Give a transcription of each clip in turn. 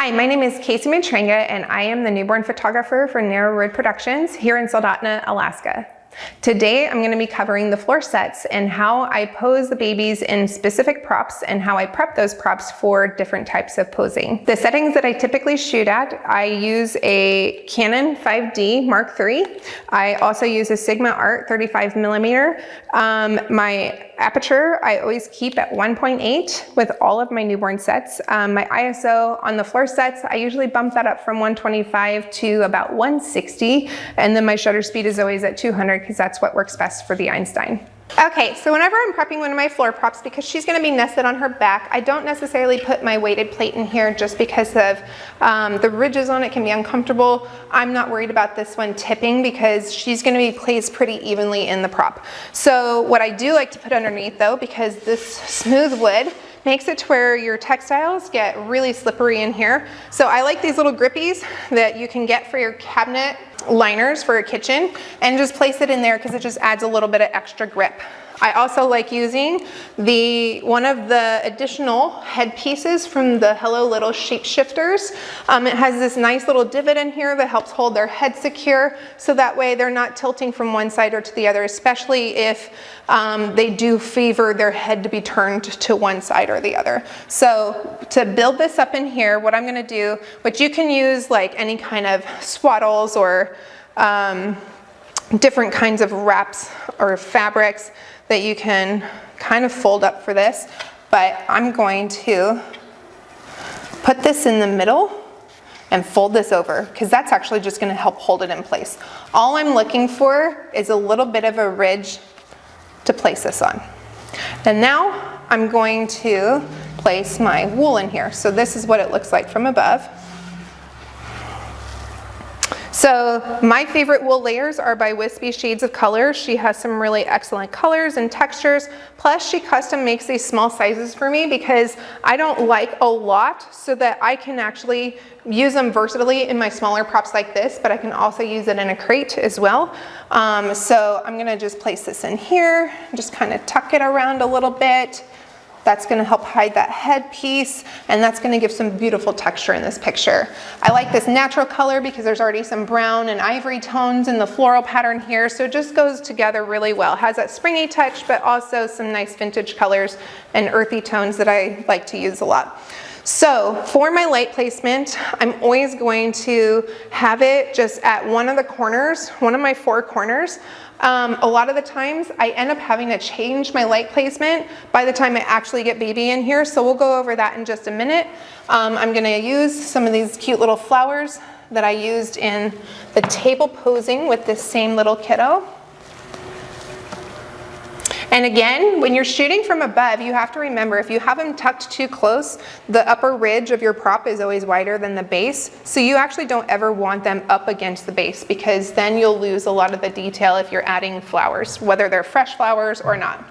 Hi, my name is Casey Matranga and I am the newborn photographer for Narrow Road Productions here in Soldotna, Alaska. Today I'm going to be covering the floor sets and how I pose the babies in specific props and how I prep those props for different types of posing. The settings that I typically shoot at, I use a Canon 5D Mark III. I also use a Sigma Art 35mm. My aperture I always keep at 1.8 with all of my newborn sets. My ISO on the floor sets, I usually bump that up from 125 to about 160, and then my shutter speed is always at 200 because that's what works best for the Einstein. Okay, so whenever I'm prepping one of my floor props, because she's going to be nested on her back, I don't necessarily put my weighted plate in here just because of the ridges on it can be uncomfortable. I'm not worried about this one tipping because she's going to be placed pretty evenly in the prop. So what I do like to put underneath though, because this smooth wood makes it to where your textiles get really slippery in here. So I like these little grippies that you can get for your cabinet liners for a kitchen, and just place it in there because it just adds a little bit of extra grip. I also like using one of the additional head pieces from the Hello Little Shape Shifters. It has this nice little divot in here that helps hold their head secure, so that way they're not tilting from one side or to the other, especially if they do favor their head to be turned to one side or the other. So to build this up in here, what I'm going to do, which you can use like any kind of swaddles or different kinds of wraps or fabrics that you can kind of fold up for this, but I'm going to put this in the middle and fold this over because that's actually just going to help hold it in place. All I'm looking for is a little bit of a ridge to place this on. And now I'm going to place my wool in here. So this is what it looks like from above. So my favorite wool layers are by Wispy Shades of Color. She has some really excellent colors and textures. Plus she custom makes these small sizes for me because I don't like a lot, so that I can actually use them versatilely in my smaller props like this, but I can also use it in a crate as well. So I'm gonna just place this in here, just kind of tuck it around a little bit. That's going to help hide that head piece, and that's going to give some beautiful texture in this picture. I like this natural color because there's already some brown and ivory tones in the floral pattern here, so it just goes together really well. It has that springy touch, but also some nice vintage colors and earthy tones that I like to use a lot. So for my light placement, I'm always going to have it just at one of the corners, one of my four corners. A lot of the times I end up having to change my light placement by the time I actually get baby in here, so we'll go over that in just a minute. I'm going to use some of these cute little flowers that I used in the table posing with this same little kiddo. And again, when you're shooting from above, you have to remember if you have them tucked too close, the upper ridge of your prop is always wider than the base. So you actually don't ever want them up against the base because then you'll lose a lot of the detail if you're adding flowers, whether they're fresh flowers or not.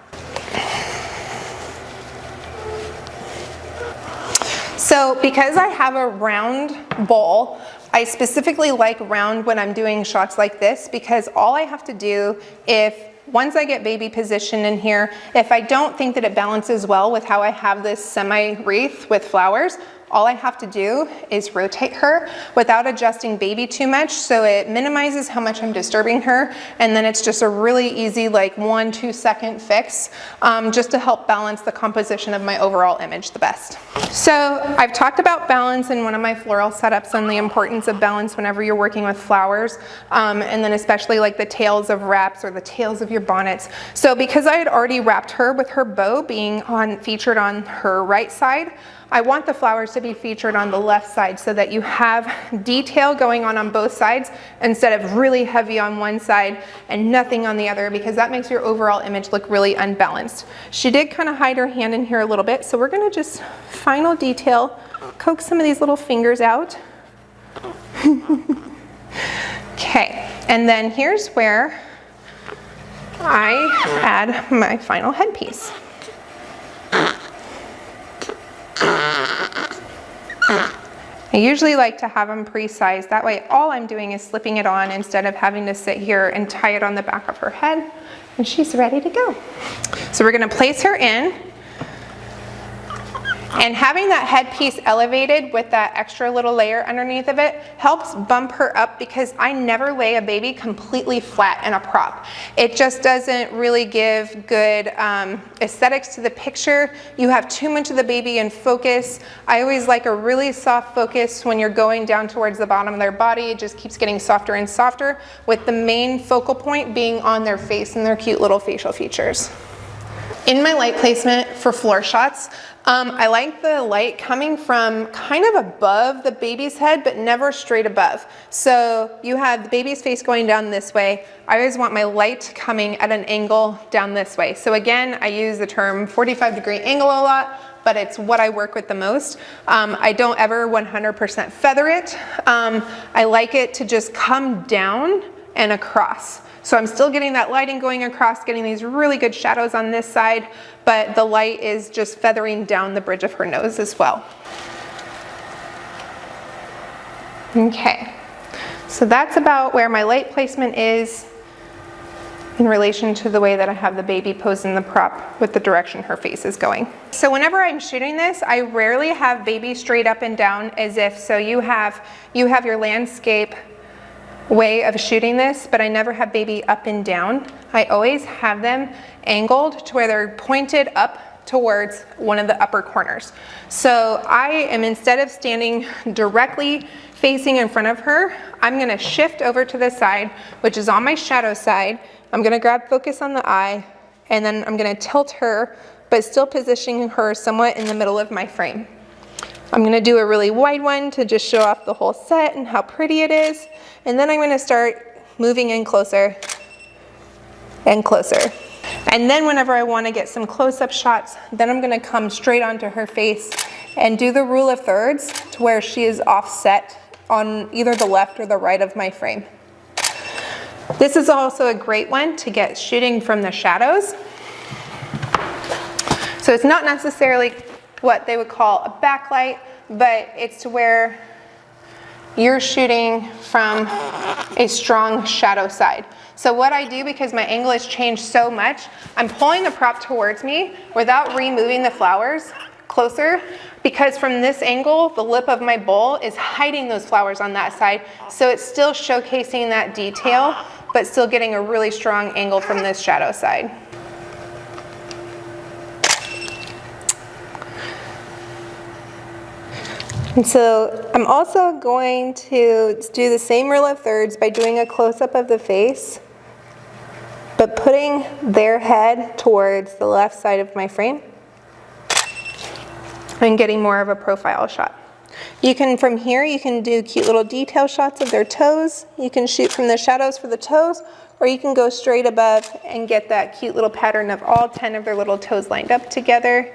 So because I have a round bowl, I specifically like round when I'm doing shots like this because all I have to do once I get baby positioned in here, if I don't think that it balances well with how I have this semi-wreath with flowers, all I have to do is rotate her without adjusting baby too much, so it minimizes how much I'm disturbing her, and then it's just a really easy like 1-2 second fix just to help balance the composition of my overall image the best. So I've talked about balance in one of my floral setups and the importance of balance whenever you're working with flowers, and then especially like the tails of wraps or the tails of your bonnets. So because I had already wrapped her with her bow being featured on her right side, I want the flowers to be featured on the left side so that you have detail going on both sides instead of really heavy on one side and nothing on the other, because that makes your overall image look really unbalanced. She did kind of hide her hand in here a little bit, so we're going to just final detail, coax some of these little fingers out. Okay, and then here's where I add my final headpiece. I usually like to have them pre-sized. That way all I'm doing is slipping it on instead of having to sit here and tie it on the back of her head, and she's ready to go. So we're going to place her in, And having that headpiece elevated with that extra little layer underneath of it helps bump her up, because I never lay a baby completely flat in a prop. It just doesn't really give good aesthetics to the picture. You have too much of the baby in focus. I always like a really soft focus when you're going down towards the bottom of their body. It just keeps getting softer and softer, with the main focal point being on their face and their cute little facial features. In my light placement for floor shots, I like the light coming from kind of above the baby's head, but never straight above. So you have the baby's face going down this way. I always want my light coming at an angle down this way. So again, I use the term 45-degree angle a lot, but it's what I work with the most. I don't ever 100% feather it. I like it to just come down and across. So I'm still getting that lighting going across, getting these really good shadows on this side, but the light is just feathering down the bridge of her nose as well. Okay, so that's about where my light placement is in relation to the way that I have the baby posed in the prop with the direction her face is going. So whenever I'm shooting this, I rarely have baby straight up and down as if, so you have your landscape way of shooting this, but I never have baby up and down. I always have them angled to where they're pointed up towards one of the upper corners. So I am, instead of standing directly facing in front of her, I'm gonna shift over to the side, which is on my shadow side. I'm gonna grab focus on the eye, and then I'm gonna tilt her, but still positioning her somewhat in the middle of my frame. I'm gonna do a really wide one to just show off the whole set and how pretty it is. And then I'm gonna start moving in closer and closer. And then whenever I wanna get some close-up shots, then I'm gonna come straight onto her face and do the rule of thirds to where she is offset on either the left or the right of my frame. This is also a great one to get shooting from the shadows. So it's not necessarily what they would call a backlight, but it's to where you're shooting from a strong shadow side. So what I do, because my angle has changed so much, I'm pulling the prop towards me without removing the flowers closer, because from this angle, the lip of my bowl is hiding those flowers on that side. So it's still showcasing that detail, but still getting a really strong angle from this shadow side. And so I'm also going to do the same rule of thirds by doing a close-up of the face, but putting their head towards the left side of my frame and getting more of a profile shot. You can, from here, you can do cute little detail shots of their toes. You can shoot from the shadows for the toes, or you can go straight above and get that cute little pattern of all 10 of their little toes lined up together.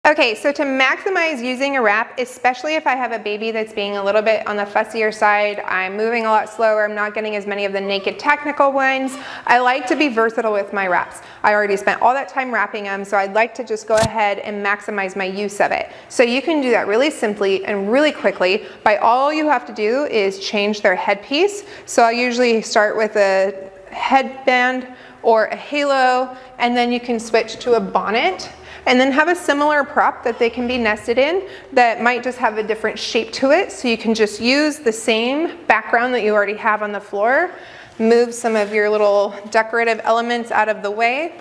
Okay, so to maximize using a wrap, especially if I have a baby that's being a little bit on the fussier side, I'm moving a lot slower, I'm not getting as many of the naked technical ones, I like to be versatile with my wraps. I already spent all that time wrapping them, so I'd like to just go ahead and maximize my use of it. So you can do that really simply and really quickly by all you have to do is change their headpiece. So I usually start with a headband or a halo, and then you can switch to a bonnet, and then have a similar prop that they can be nested in that might just have a different shape to it. So you can just use the same background that you already have on the floor, move some of your little decorative elements out of the way,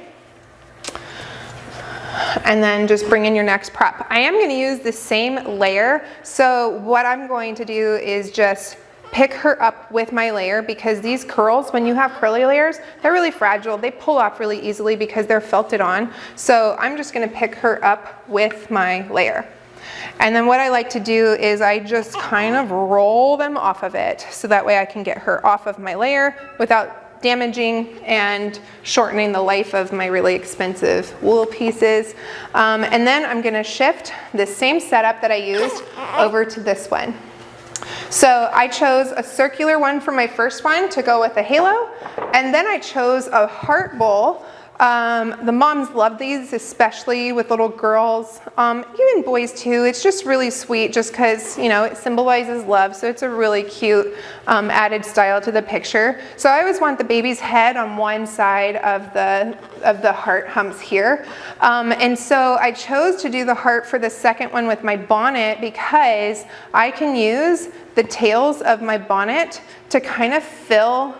and then just bring in your next prop. I am going to use the same layer. So what I'm going to do is just pick her up with my layer, because these curls, when you have curly layers, they're really fragile. They pull off really easily because they're felted on. So I'm just gonna pick her up with my layer. And then what I like to do is I just kind of roll them off of it, so that way I can get her off of my layer without damaging and shortening the life of my really expensive wool pieces. And then I'm gonna shift the same setup that I used over to this one. So I chose a circular one for my first one to go with a halo, and then I chose a heart bowl The moms love these, especially with little girls, even boys too. It's just really sweet just because, you know, it symbolizes love. So it's a really cute added style to the picture. So I always want the baby's head on one side of the heart humps here. And so I chose to do the heart for the second one with my bonnet because I can use the tails of my bonnet to kind of fill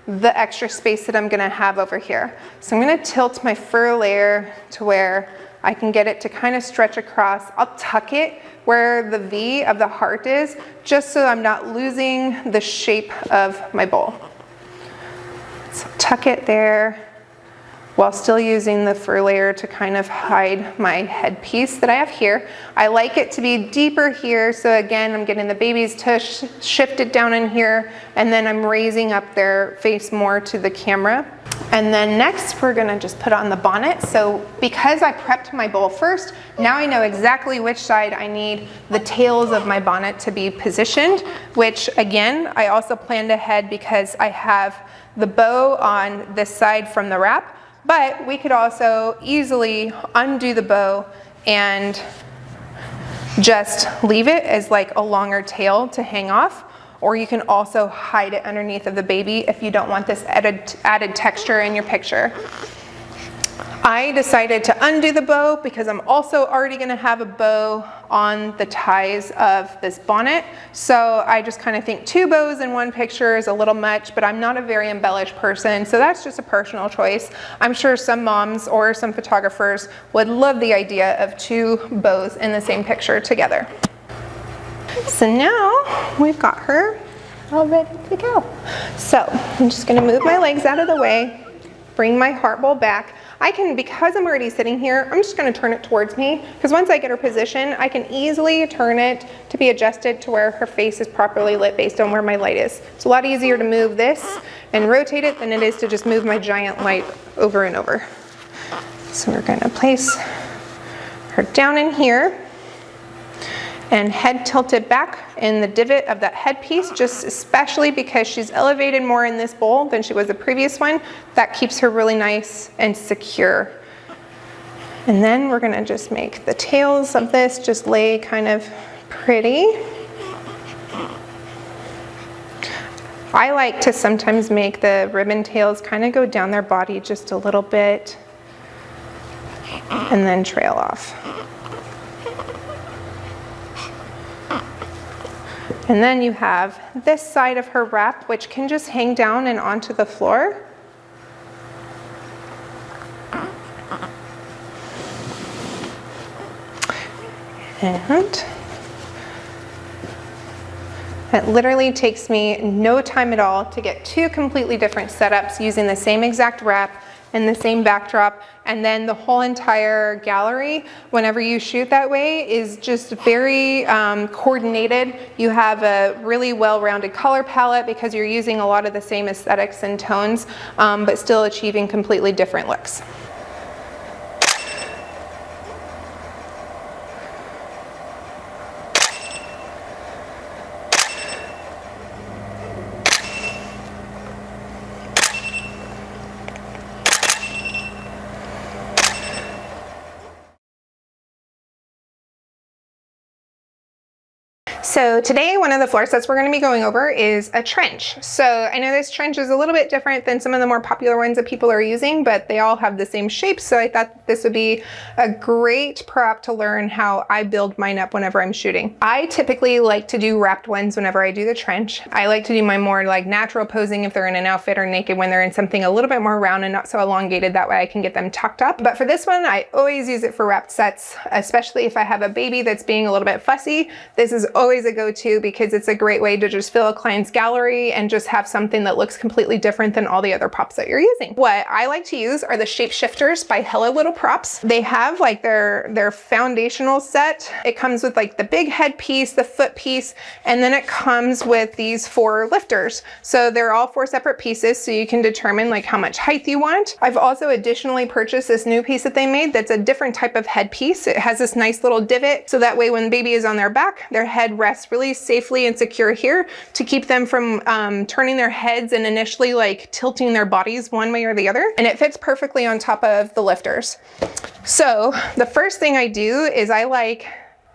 the extra space that I'm gonna have over here. So I'm gonna tilt my fur layer to where I can get it to kind of stretch across. I'll tuck it where the V of the heart is, just so I'm not losing the shape of my bowl. So tuck it there while still using the fur layer to kind of hide my headpiece that I have here. I like it to be deeper here, so again, I'm getting the baby's tush shifted down in here, and then I'm raising up their face more to the camera. And then next, we're gonna just put on the bonnet. So because I prepped my bowl first, now I know exactly which side I need the tails of my bonnet to be positioned, which again, I also planned ahead because I have the bow on this side from the wrap. But we could also easily undo the bow and just leave it as like a longer tail to hang off. Or you can also hide it underneath of the baby if you don't want this added texture in your picture. I decided to undo the bow because I'm also already gonna have a bow on the ties of this bonnet. So I just kind of think 2 bows in one picture is a little much, but I'm not a very embellished person, so that's just a personal choice. I'm sure some moms or some photographers would love the idea of 2 bows in the same picture together. So now we've got her all ready to go. So I'm just gonna move my legs out of the way, bring my heart bowl back. I can, because I'm already sitting here, I'm just gonna turn it towards me, because once I get her position, I can easily turn it to be adjusted to where her face is properly lit based on where my light is. It's a lot easier to move this and rotate it than it is to just move my giant light over and over. So we're gonna place her down in here and head tilted back in the divot of that headpiece, just especially because she's elevated more in this bowl than she was the previous one. That keeps her really nice and secure. And then we're gonna just make the tails of this just lay kind of pretty. I like to sometimes make the ribbon tails kind of go down their body just a little bit and then trail off. And then you have this side of her wrap, which can just hang down and onto the floor. And it literally takes me no time at all to get 2 completely different setups using the same exact wrap and the same backdrop, and then the whole entire gallery, whenever you shoot that way, is just very coordinated. You have a really well-rounded color palette because you're using a lot of the same aesthetics and tones, but still achieving completely different looks. So today, one of the floor sets we're going to be going over is a trench. So I know this trench is a little bit different than some of the more popular ones that people are using, but they all have the same shape. So I thought this would be a great prop to learn how I build mine up whenever I'm shooting. I typically like to do wrapped ones whenever I do the trench. I like to do my more like natural posing if they're in an outfit, or naked when they're in something a little bit more round and not so elongated. That way I can get them tucked up. But for this one, I always use it for wrapped sets, especially if I have a baby that's being a little bit fussy. This is always a go-to because it's a great way to just fill a client's gallery and just have something that looks completely different than all the other props that you're using. What I like to use are the Shapeshifters by Hello Little Props. They have like their foundational set. It comes with like the big head piece, the foot piece, and then it comes with these 4 lifters. So they're all 4 separate pieces, so you can determine like how much height you want. I've also additionally purchased this new piece that they made that's a different type of head piece. It has this nice little divot, so that way when the baby is on their back, their head rests rest really safely and secure here to keep them from turning their heads and initially like tilting their bodies one way or the other. And it fits perfectly on top of the lifters. So the first thing I do is I like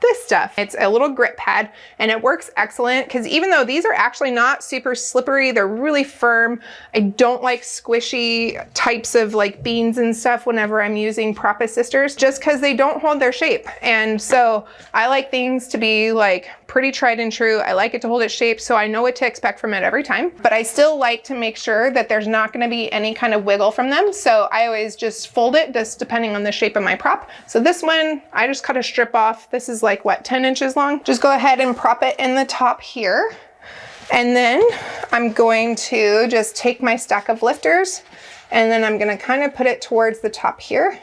this stuff. It's a little grip pad and it works excellent because even though these are actually not super slippery, they're really firm. I don't like squishy types of like beans and stuff whenever I'm using prop assisters just because they don't hold their shape. And so I like things to be like pretty tried and true. I like it to hold its shape so I know what to expect from it every time, but I still like to make sure that there's not going to be any kind of wiggle from them. So I always just fold it just depending on the shape of my prop. So this one, I just cut a strip off. This is like what, 10 inches long? Just go ahead and prop it in the top here. And then I'm going to just take my stack of lifters and then I'm going to kind of put it towards the top here.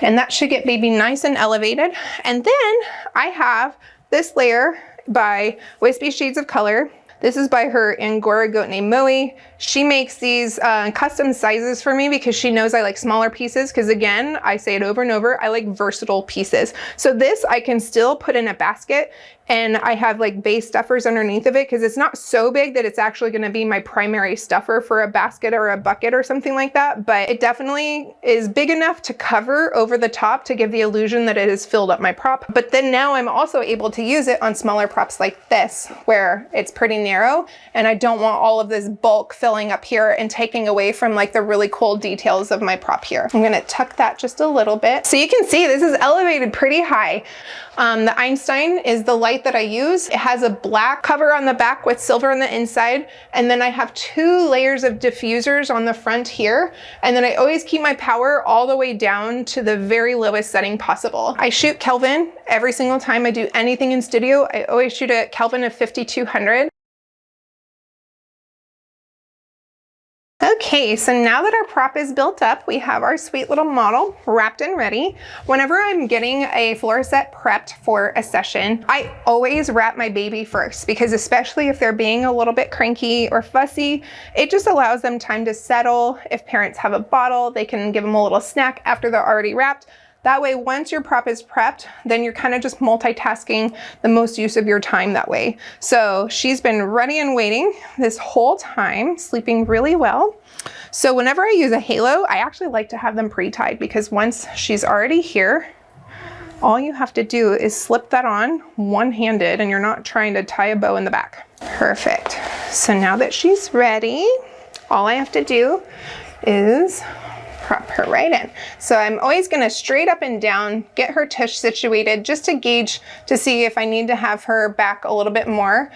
And that should get baby nice and elevated. And then I have this layer by Wispy Shades of Color. This is by her Angora goat named Moe. She makes these custom sizes for me because she knows I like smaller pieces because again, I say it over and over, I like versatile pieces. So this I can still put in a basket and I have like base stuffers underneath of it because it's not so big that it's actually going to be my primary stuffer for a basket or a bucket or something like that, but it definitely is big enough to cover over the top to give the illusion that it has filled up my prop. But then now I'm also able to use it on smaller props like this where it's pretty narrow and I don't want all of this bulk filling up here and taking away from like the really cool details of my prop here. I'm going to tuck that just a little bit. So you can see this is elevated pretty high. The Einstein is the light that I use. It has a black cover on the back with silver on the inside. And then I have 2 layers of diffusers on the front here. And then I always keep my power all the way down to the very lowest setting possible. I shoot Kelvin every single time I do anything in studio. I always shoot at Kelvin of 5200. Okay, so now that our prop is built up, we have our sweet little model wrapped and ready. Whenever I'm getting a floor set prepped for a session, I always wrap my baby first because especially if they're being a little bit cranky or fussy, it just allows them time to settle. If parents have a bottle, they can give them a little snack after they're already wrapped. That way, once your prop is prepped, then you're kind of just multitasking the most use of your time that way. So she's been ready and waiting this whole time, sleeping really well. So whenever I use a halo, I actually like to have them pre-tied because once she's already here, all you have to do is slip that on one-handed and you're not trying to tie a bow in the back. Perfect. So now that she's ready, all I have to do is prop her right in. So I'm always going to straight up and down, get her tush situated just to gauge to see if I need to have her back a little bit more.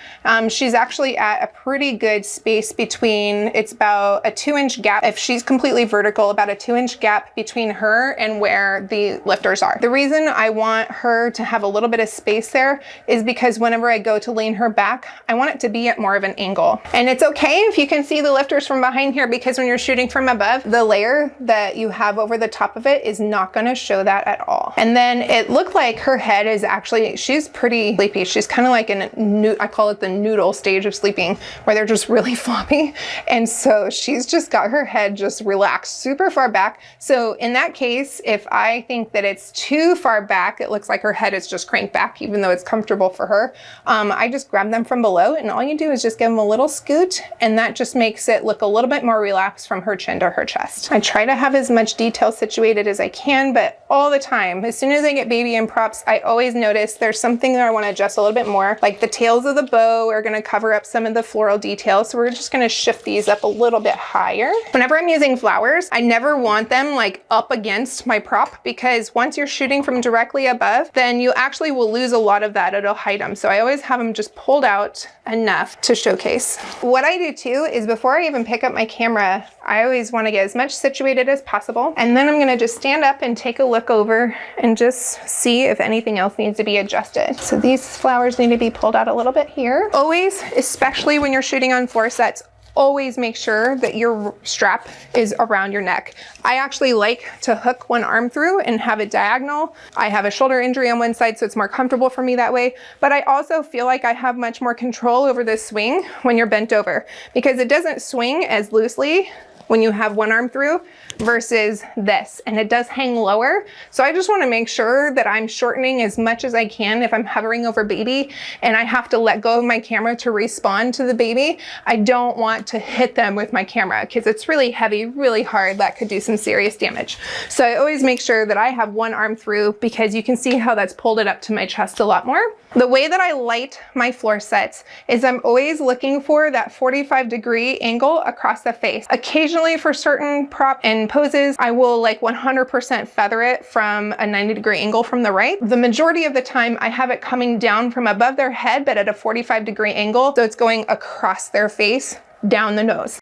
She's actually at a pretty good space between, it's about a 2-inch gap. If she's completely vertical, about a 2-inch gap between her and where the lifters are. The reason I want her to have a little bit of space there is because whenever I go to lean her back, I want it to be at more of an angle. And it's okay if you can see the lifters from behind here because when you're shooting from above, the layer that you have over the top of it is not going to show that at all. And then it looked like her head is actually, she's pretty sleepy. She's kind of like in, I call it the noodle stage of sleeping where they're just really floppy. And so she's just got her head just relaxed super far back. So in that case, if I think that it's too far back, it looks like her head is just cranked back, even though it's comfortable for her. I just grab them from below and all you do is just give them a little scoot and that just makes it look a little bit more relaxed from her chin to her chest. I try to have as much detail situated as I can, but all the time, as soon as I get baby in props, I always notice there's something that I want to adjust a little bit more. Like the tails of the bow are going to cover up some of the floral details. So we're just going to shift these up a little bit higher. Whenever I'm using flowers, I never want them like up against my prop because once you're shooting from directly above, then you actually will lose a lot of that. It'll hide them. So I always have them just pulled out enough to showcase. What I do too is before I even pick up my camera, I always want to get as much situated as possible. And then I'm going to just stand up and take a look over and just see if anything else needs to be adjusted. So these flowers need to be pulled out a little bit here. Always, especially when you're shooting on floor sets, always make sure that your strap is around your neck. I actually like to hook one arm through and have it diagonal. I have a shoulder injury on one side, so it's more comfortable for me that way. But I also feel like I have much more control over this swing when you're bent over because it doesn't swing as loosely when you have one arm through versus this, and it does hang lower. So I just want to make sure that I'm shortening as much as I can if I'm hovering over baby and I have to let go of my camera to respond to the baby. I don't want to hit them with my camera because it's really heavy, really hard. That could do some serious damage. So I always make sure that I have one arm through because you can see how that's pulled it up to my chest a lot more. The way that I light my floor sets is I'm always looking for that 45-degree angle across the face. Occasionally for certain prop and poses, I will like 100% feather it from a 90-degree angle from the right. The majority of the time I have it coming down from above their head, but at a 45-degree angle. So it's going across their face, down the nose.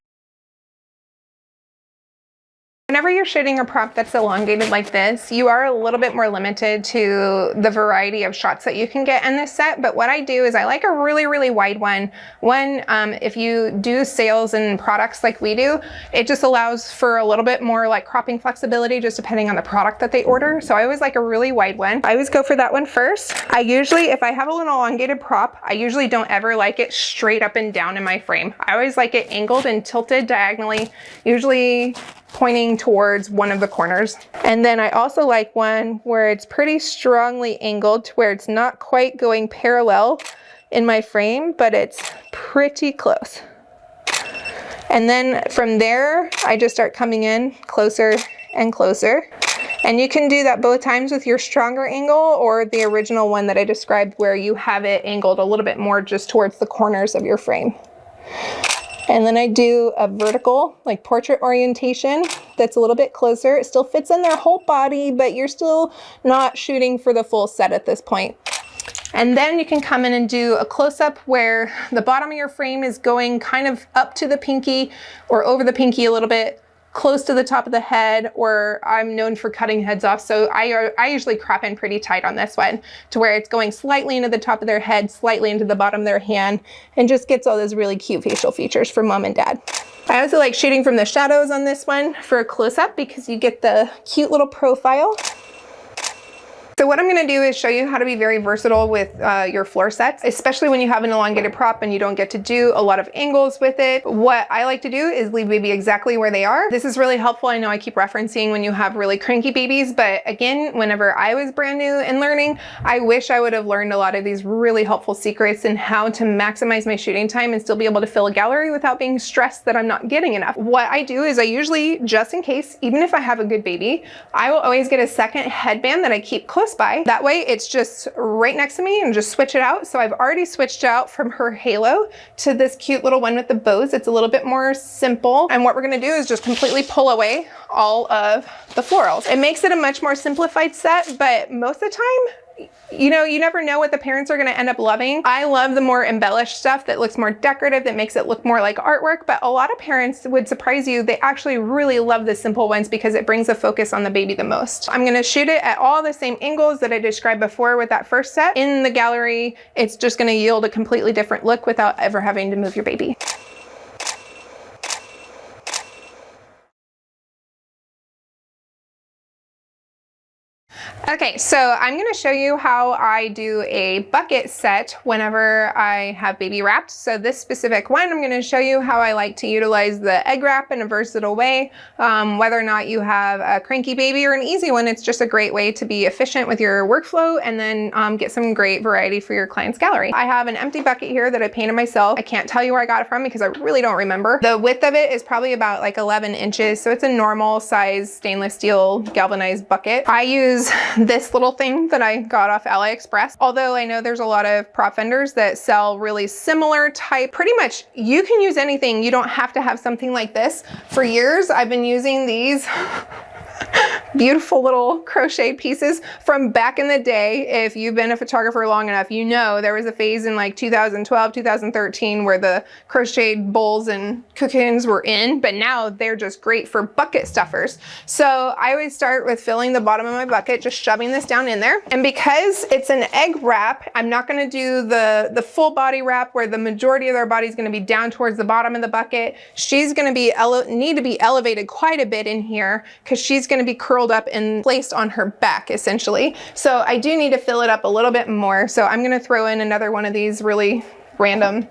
Whenever you're shooting a prop that's elongated like this, you are a little bit more limited to the variety of shots that you can get in this set. But what I do is I like a really, really wide one. If you do sales and products like we do, it just allows for a little bit more like cropping flexibility just depending on the product that they order. So I always like a really wide one. I always go for that one first. I usually, if I have an elongated prop, I usually don't ever like it straight up and down in my frame. I always like it angled and tilted diagonally, usually pointing towards one of the corners. And then I also like one where it's pretty strongly angled to where it's not quite going parallel in my frame, but it's pretty close. And then from there, I just start coming in closer and closer. And you can do that both times with your stronger angle or the original one that I described where you have it angled a little bit more just towards the corners of your frame. And then I do a vertical, like portrait orientation that's a little bit closer. It still fits in their whole body, but you're still not shooting for the full set at this point. And then you can come in and do a close-up where the bottom of your frame is going kind of up to the pinky or over the pinky a little bit, close to the top of the head, or I'm known for cutting heads off. So I usually crop in pretty tight on this one to where it's going slightly into the top of their head, slightly into the bottom of their hand, and just gets all those really cute facial features for mom and dad. I also like shooting from the shadows on this one for a close-up because you get the cute little profile. So what I'm going to do is show you how to be very versatile with your floor sets, especially when you have an elongated prop and you don't get to do a lot of angles with it. What I like to do is leave baby exactly where they are. This is really helpful. I know I keep referencing when you have really cranky babies, but again, whenever I was brand new and learning, I wish I would have learned a lot of these really helpful secrets and how to maximize my shooting time and still be able to fill a gallery without being stressed that I'm not getting enough. What I do is I usually, just in case, even if I have a good baby, I will always get a second headband that I keep close by. That way it's just right next to me and just switch it out. So I've already switched out from her halo to this cute little one with the bows. It's a little bit more simple. And what we're gonna do is just completely pull away all of the florals. It makes it a much more simplified set, but most of the time, you know, you never know what the parents are going to end up loving. I love the more embellished stuff that looks more decorative, that makes it look more like artwork, but a lot of parents would surprise you. They actually really love the simple ones because it brings a focus on the baby the most. I'm going to shoot it at all the same angles that I described before with that first set. In the gallery, it's just going to yield a completely different look without ever having to move your baby. Okay, so I'm going to show you how I do a bucket set whenever I have baby wrapped. So this specific one, I'm going to show you how I like to utilize the egg wrap in a versatile way. Whether or not you have a cranky baby or an easy one, it's just a great way to be efficient with your workflow and then get some great variety for your client's gallery. I have an empty bucket here that I painted myself. I can't tell you where I got it from because I really don't remember. The width of it is probably about like 11 inches. So it's a normal size stainless steel galvanized bucket. I use this little thing that I got off AliExpress. Although I know there's a lot of prop vendors that sell really similar type, pretty much you can use anything. You don't have to have something like this. For years, I've been using these beautiful little crochet pieces from back in the day. If you've been a photographer long enough, you know there was a phase in like 2012, 2013 where the crocheted bowls and cookins were in, but now they're just great for bucket stuffers. So I always start with filling the bottom of my bucket, just shoving this down in there. And because it's an egg wrap, I'm not going to do the full body wrap where the majority of their body is going to be down towards the bottom of the bucket. She's going to need to be elevated quite a bit in here because she's going to be curled up and placed on her back essentially. So I do need to fill it up a little bit more. So I'm going to throw in another one of these really random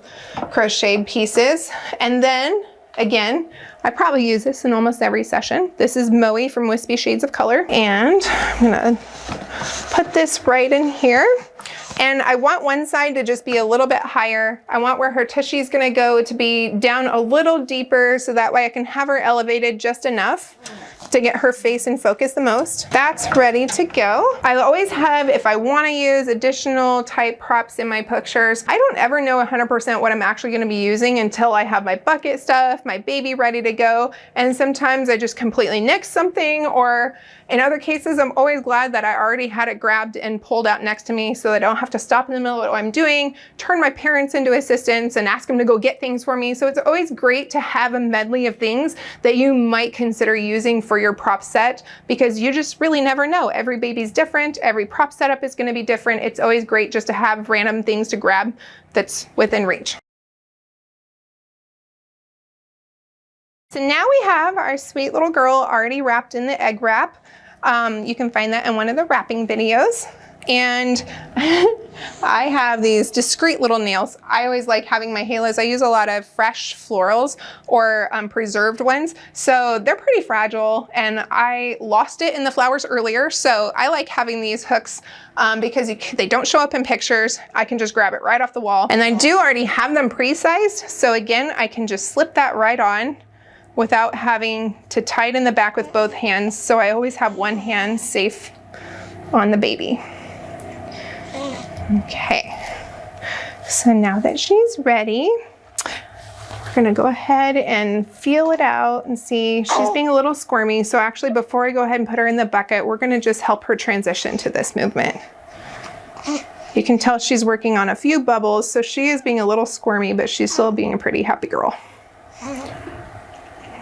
crocheted pieces. And then Again, I probably use this in almost every session. This is Moe from Wispy Shades of Color. And I'm gonna put this right in here. And I want one side to just be a little bit higher. I want where her tushy is gonna go to be down a little deeper, so that way I can have her elevated just enough to get her face in focus the most. That's ready to go. I always have, if I want to use additional type props in my pictures, I don't ever know 100% what I'm actually going to be using until I have my bucket stuff, my baby ready to go. And sometimes I just completely nix something, or in other cases, I'm always glad that I already had it grabbed and pulled out next to me, so that I don't have to stop in the middle of what I'm doing, turn my parents into assistants and ask them to go get things for me. So it's always great to have a medley of things that you might consider using for your prop set, because you just really never know. Every baby's different. Every prop setup is going to be different. It's always great just to have random things to grab that's within reach. So now we have our sweet little girl already wrapped in the egg wrap. You can find that in one of the wrapping videos. And I have these discreet little nails. I always like having my halos. I use a lot of fresh florals or preserved ones. So they're pretty fragile, and I lost it in the flowers earlier. So I like having these hooks because they don't show up in pictures. I can just grab it right off the wall. And I do already have them pre-sized. So again, I can just slip that right on without having to tie it in the back with both hands. So I always have one hand safe on the baby. Okay, so now that she's ready, we're gonna go ahead and feel it out and see. She's being a little squirmy, so actually before I go ahead and put her in the bucket, we're gonna just help her transition to this movement. You can tell she's working on a few bubbles, so she is being a little squirmy, but she's still being a pretty happy girl.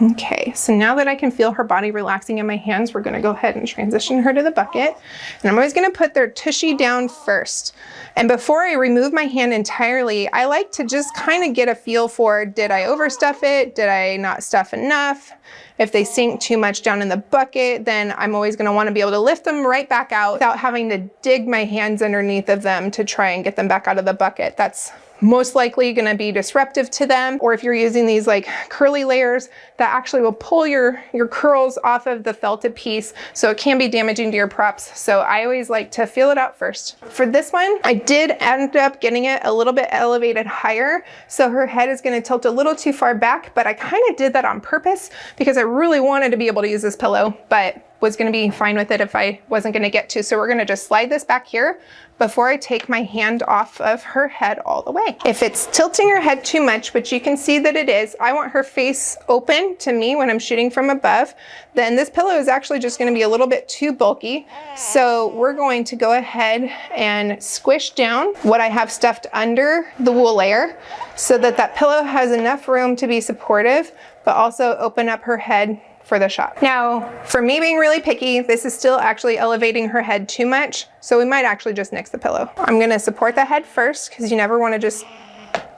Okay, so now that I can feel her body relaxing in my hands, we're gonna go ahead and transition her to the bucket. And I'm always gonna put their tushy down first. And before I remove my hand entirely, I like to just kind of get a feel for, did I overstuff it? Did I not stuff enough? If they sink too much down in the bucket, then I'm always gonna wanna be able to lift them right back out without having to dig my hands underneath of them to try and get them back out of the bucket. That's most likely gonna be disruptive to them. Or if you're using these like curly layers, that actually will pull your curls off of the felted piece. So it can be damaging to your props. So I always like to feel it out first. For this one, I did end up getting it a little bit elevated higher. So her head is gonna tilt a little too far back, but I kind of did that on purpose because I really wanted to be able to use this pillow, but was gonna be fine with it if I wasn't gonna get to. So we're gonna just slide this back here before I take my hand off of her head all the way. If it's tilting her head too much, which you can see that it is, I want her face open to me when I'm shooting from above, then this pillow is actually just gonna be a little bit too bulky. So we're going to go ahead and squish down what I have stuffed under the wool layer so that that pillow has enough room to be supportive, but also open up her head for the shot. Now, for me being really picky, this is still actually elevating her head too much, so we might actually just nix the pillow. I'm gonna support the head first, because you never wanna just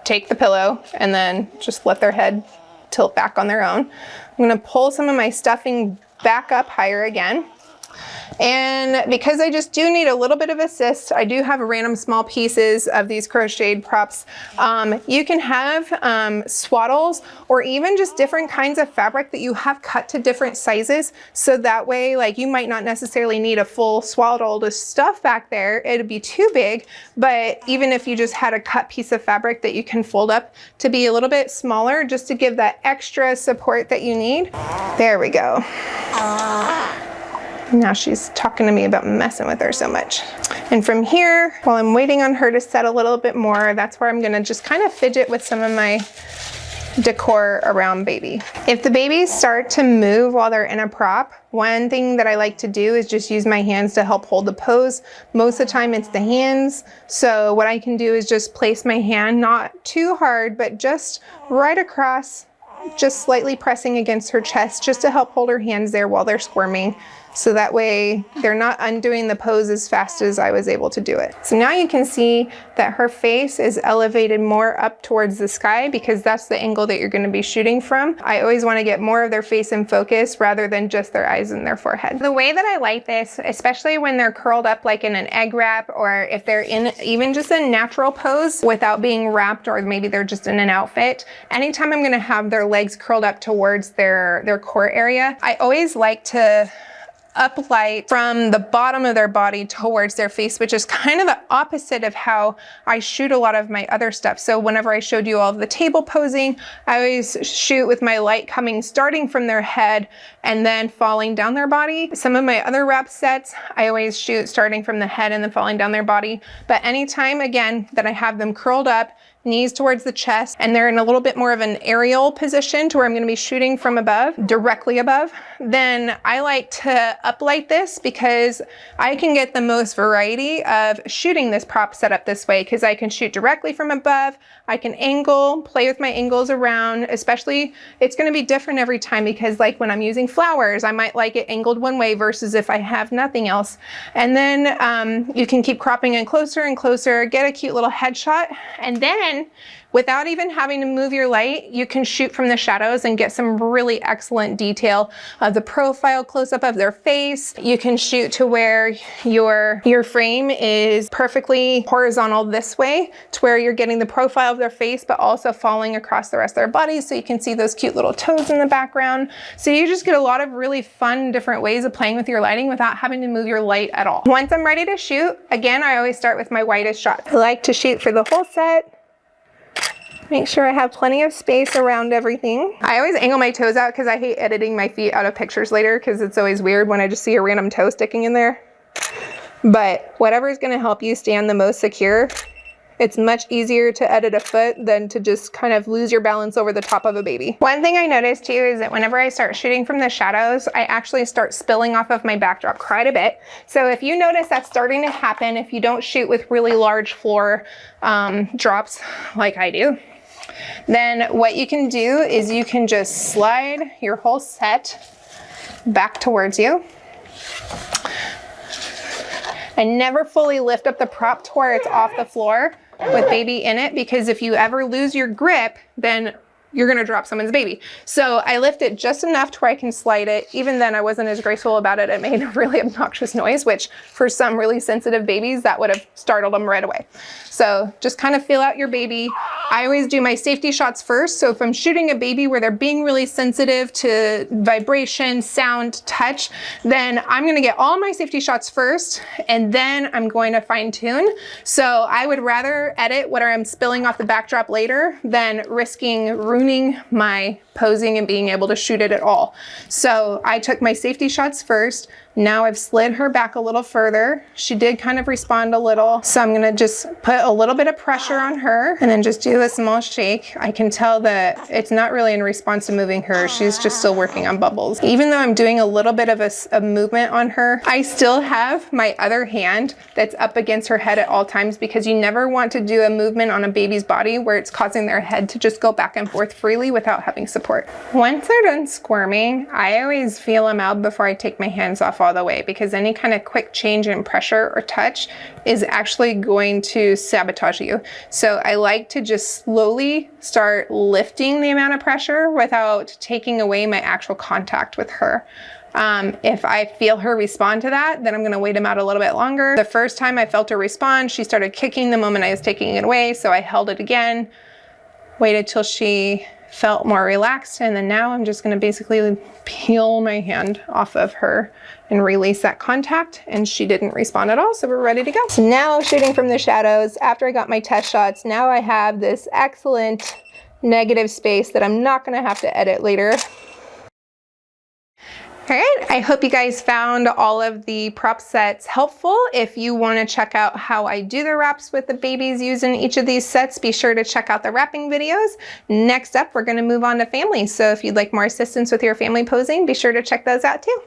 take the pillow and then just let their head tilt back on their own. I'm gonna pull some of my stuffing back up higher again. And because I just do need a little bit of assist, I do have random small pieces of these crocheted props. You can have swaddles or even just different kinds of fabric that you have cut to different sizes. So that way, like, you might not necessarily need a full swaddle to stuff back there. It'd be too big, but even if you just had a cut piece of fabric that you can fold up to be a little bit smaller, just to give that extra support that you need. There we go. Now she's talking to me about messing with her so much. And from here, while I'm waiting on her to set a little bit more, that's where I'm gonna just kind of fidget with some of my decor around baby. If the babies start to move while they're in a prop, one thing that I like to do is just use my hands to help hold the pose. Most of the time it's the hands. So what I can do is just place my hand, not too hard, but just right across, just slightly pressing against her chest, just to help hold her hands there while they're squirming. so that way they're not undoing the pose as fast as I was able to do it. So now you can see that her face is elevated more up towards the sky because that's the angle that you're going to be shooting from. I always want to get more of their face in focus rather than just their eyes and their forehead. The way that I like this, especially when they're curled up like in an egg wrap, or if they're in even just a natural pose without being wrapped, or maybe they're just in an outfit, anytime I'm going to have their legs curled up towards their core area, I always like to uplight from the bottom of their body towards their face, which is kind of the opposite of how I shoot a lot of my other stuff. So whenever I showed you all of the table posing, I always shoot with my light coming starting from their head and then falling down their body. Some of my other wrap sets, I always shoot starting from the head and then falling down their body. But anytime, again, that I have them curled up, knees towards the chest, and they're in a little bit more of an aerial position to where I'm going to be shooting from above, directly above, then I like to uplight this because I can get the most variety of shooting this prop setup this way, because I can shoot directly from above, I can angle, play with my angles around, especially it's going to be different every time because like when I'm using flowers, I might like it angled one way versus if I have nothing else. And then you can keep cropping in closer and closer, get a cute little headshot, and then without even having to move your light, you can shoot from the shadows and get some really excellent detail of the profile close-up of their face. You can shoot to where your frame is perfectly horizontal this way to where you're getting the profile of their face, but also falling across the rest of their body so you can see those cute little toes in the background. So you just get a lot of really fun different ways of playing with your lighting without having to move your light at all. Once I'm ready to shoot, again, I always start with my widest shot. I like to shoot for the whole set. Make sure I have plenty of space around everything. I always angle my toes out because I hate editing my feet out of pictures later because it's always weird when I just see a random toe sticking in there. But whatever is going to help you stand the most secure. It's much easier to edit a foot than to just kind of lose your balance over the top of a baby. One thing I noticed too is that whenever I start shooting from the shadows, I actually start spilling off of my backdrop quite a bit. So if you notice that's starting to happen, if you don't shoot with really large floor drops like I do, then what you can do is you can just slide your whole set back towards you and never fully lift up the prop to where it's off the floor with baby in it, because if you ever lose your grip, then you're gonna drop someone's baby. So I lift it just enough to where I can slide it. Even then I wasn't as graceful about it. It made a really obnoxious noise, which for some really sensitive babies, that would have startled them right away. So just kind of feel out your baby. I always do my safety shots first. So if I'm shooting a baby where they're being really sensitive to vibration, sound, touch, then I'm gonna get all my safety shots first, and then I'm going to fine tune. So I would rather edit what I'm spilling off the backdrop later than risking ruining my posing and being able to shoot it at all. So I took my safety shots first. Now I've slid her back a little further. She did kind of respond a little. So I'm gonna just put a little bit of pressure on her and then just do a small shake. I can tell that it's not really in response to moving her. She's just still working on bubbles. Even though I'm doing a little bit of a movement on her, I still have my other hand that's up against her head at all times, because you never want to do a movement on a baby's body where it's causing their head to just go back and forth freely without having support. Once they're done squirming, I always feel them out before I take my hands off all the way, because any kind of quick change in pressure or touch is actually going to sabotage you. So I like to just slowly start lifting the amount of pressure without taking away my actual contact with her. If I feel her respond to that, then I'm gonna wait them out a little bit longer. The first time I felt her respond, she started kicking the moment I was taking it away, so I held it again, waited till she felt more relaxed, and then now I'm just gonna basically peel my hand off of her and release that contact, and she didn't respond at all, so we're ready to go. So now shooting from the shadows, after I got my test shots, now I have this excellent negative space that I'm not gonna have to edit later. All right, I hope you guys found all of the prop sets helpful. If you want to check out how I do the wraps with the babies using each of these sets, be sure to check out the wrapping videos. Next up, we're going to move on to family. So if you'd like more assistance with your family posing, be sure to check those out too.